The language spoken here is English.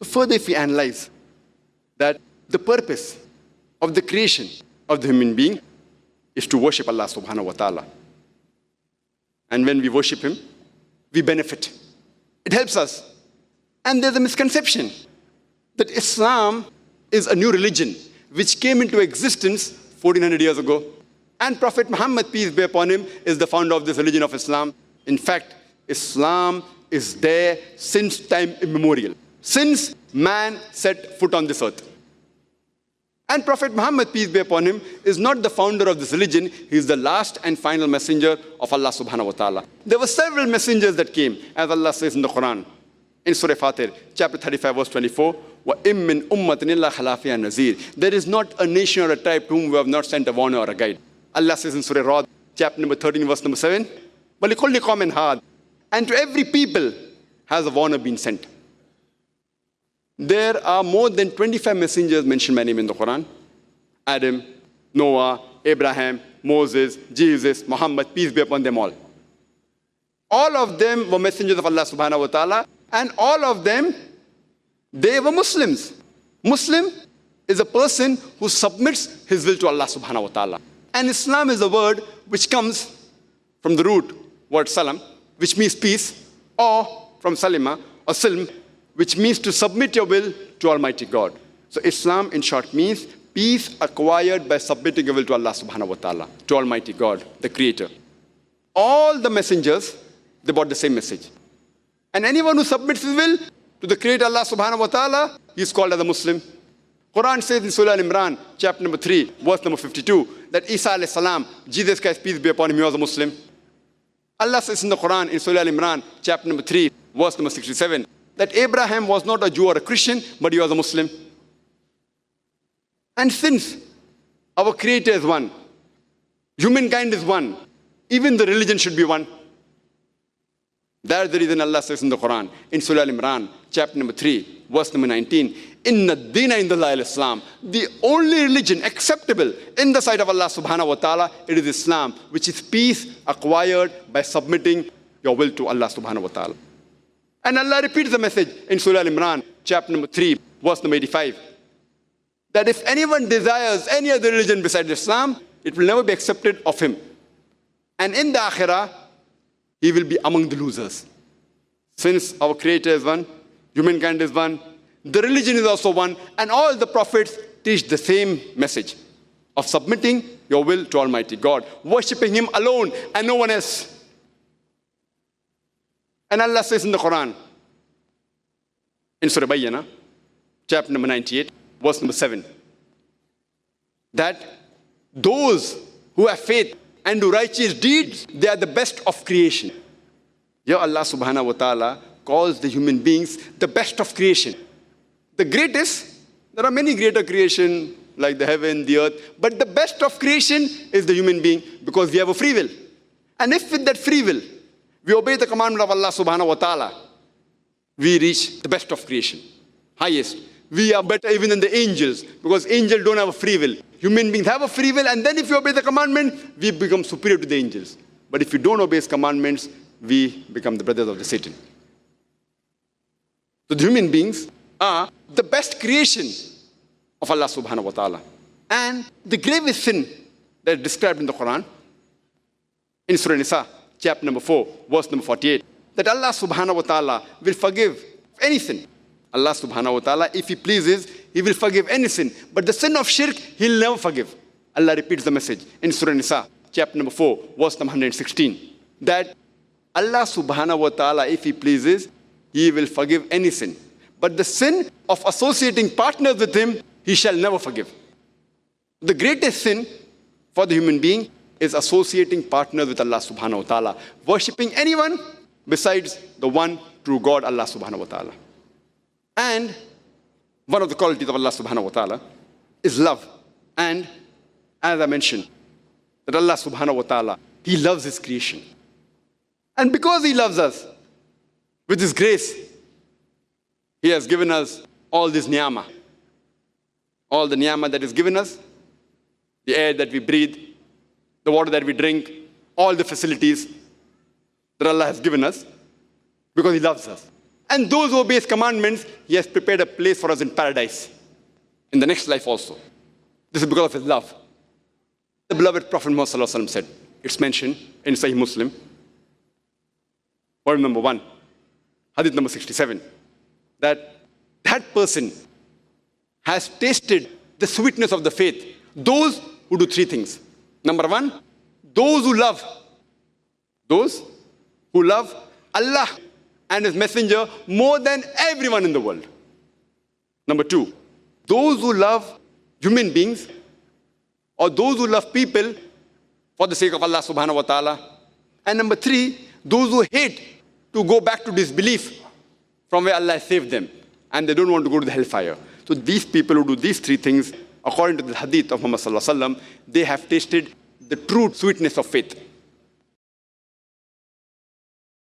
So further, if we analyze that the purpose of the creation of the human being is to worship Allah subhanahu wa ta'ala. And when we worship Him, we benefit. It helps us. And there's a misconception that Islam is a new religion which came into existence 1400 years ago. And Prophet Muhammad, peace be upon him, is the founder of this religion of Islam. In fact, Islam is there since time immemorial, since man set foot on this earth. And Prophet Muhammad, peace be upon him, is not the founder of this religion. He is the last and final messenger of Allah subhanahu wa ta'ala. There were several messengers that came, as Allah says in the Quran. In Surah Fatir, chapter 35, verse 24, وَإِم مِّنْ أُمَّةٍ إِلَّا خَلَافِهَا نَذِيرٌ. There is not a nation or a tribe to whom we have not sent a warner or a guide. Allah says in Surah Ra'd, chapter number 13, verse number 7, وَلِكُلِّ قَوْمٍ هَادٍ. And to every people has a warner been sent. There are more than 25 messengers mentioned by name in the Quran. Adam, Noah, Abraham, Moses, Jesus, Muhammad, peace be upon them all. All of them were messengers of Allah subhanahu wa ta'ala, and all of them, they were Muslims. Muslim is a person who submits his will to Allah subhanahu wa ta'ala. And Islam is a word which comes from the root word salam, which means peace, or from salima, or silm, which means to submit your will to Almighty God. So Islam, in short, means peace acquired by submitting your will to Allah subhanahu wa ta'ala, to Almighty God, the Creator. All the messengers, they brought the same message. And anyone who submits his will to the Creator Allah subhanahu wa ta'ala, he is called as a Muslim. Quran says in Surah Al-Imran, chapter number 3, verse number 52, that Isa alayhi salam, Jesus Christ, peace be upon him, he was a Muslim. Allah says in the Quran, in Surah Al-Imran, chapter number 3, verse number 67, that Abraham was not a Jew or a Christian, but he was a Muslim. And since our Creator is one, humankind is one, even the religion should be one. That's the reason Allah says in the Quran, in Surah Al-Imran, chapter number 3, verse number 19, Inna Dina Indallahi al-Islam. The only religion acceptable in the sight of Allah subhanahu wa ta'ala, it is Islam, which is peace acquired by submitting your will to Allah subhanahu wa ta'ala. And Allah repeats the message in Surah Al-Imran, chapter number 3, verse number 85, that if anyone desires any other religion besides Islam, it will never be accepted of him. And in the Akhirah, he will be among the losers. Since our Creator is one, humankind is one, the religion is also one, and all the prophets teach the same message of submitting your will to Almighty God, worshipping Him alone and no one else. And Allah says in the Quran, in Surah Bayyana, chapter number 98, verse number 7, that those who have faith and do righteous deeds, they are the best of creation. Here Allah subhanahu wa ta'ala calls the human beings the best of creation. The greatest, there are many greater creation like the heaven, the earth, but the best of creation is the human being because we have a free will. And if with that free will, we obey the commandment of Allah subhanahu wa ta'ala, we reach the best of creation, highest. We are better even than the angels because angels don't have a free will. Human beings have a free will, and then if you obey the commandment, we become superior to the angels. But if you don't obey His commandments, we become the brothers of the Satan. So the human beings are the best creation of Allah subhanahu wa ta'ala. And the gravest sin that is described in the Quran, in Surah Nisa, chapter number 4, verse number 48, that Allah subhanahu wa ta'ala will forgive any sin. Allah subhanahu wa ta'ala, if He pleases, He will forgive any sin. But the sin of shirk, He'll never forgive. Allah repeats the message in Surah Nisa, chapter number 4, verse number 116, that Allah subhanahu wa ta'ala, if He pleases, He will forgive any sin. But the sin of associating partners with Him, He shall never forgive. The greatest sin for the human being is associating partners with Allah subhanahu wa ta'ala, worshipping anyone besides the one true God, Allah subhanahu wa ta'ala. And one of the qualities of Allah subhanahu wa ta'ala is love. And as I mentioned, that Allah subhanahu wa ta'ala, He loves His creation. And because He loves us, with His grace, He has given us all this ni'mah. All the ni'mah that is given us, the air that we breathe, the water that we drink, all the facilities that Allah has given us, because He loves us. And those who obey his commandments, he has prepared a place for us in paradise, in the next life also. This is because of his love. The beloved Prophet Muhammad ﷺ said, it's mentioned in Sahih Muslim, point number 1, hadith number 67, that person has tasted the sweetness of the faith. Those who do 3 things. Number 1, those who love Allah and his messenger more than everyone in the world. Number 2, those who love human beings or those who love people for the sake of Allah subhanahu wa ta'ala. And number 3, those who hate to go back to disbelief from where Allah saved them and they don't want to go to the hellfire. So these people who do these 3 things, according to the hadith of Muhammad sallallahu alaihi wasallam, they have tasted the true sweetness of faith.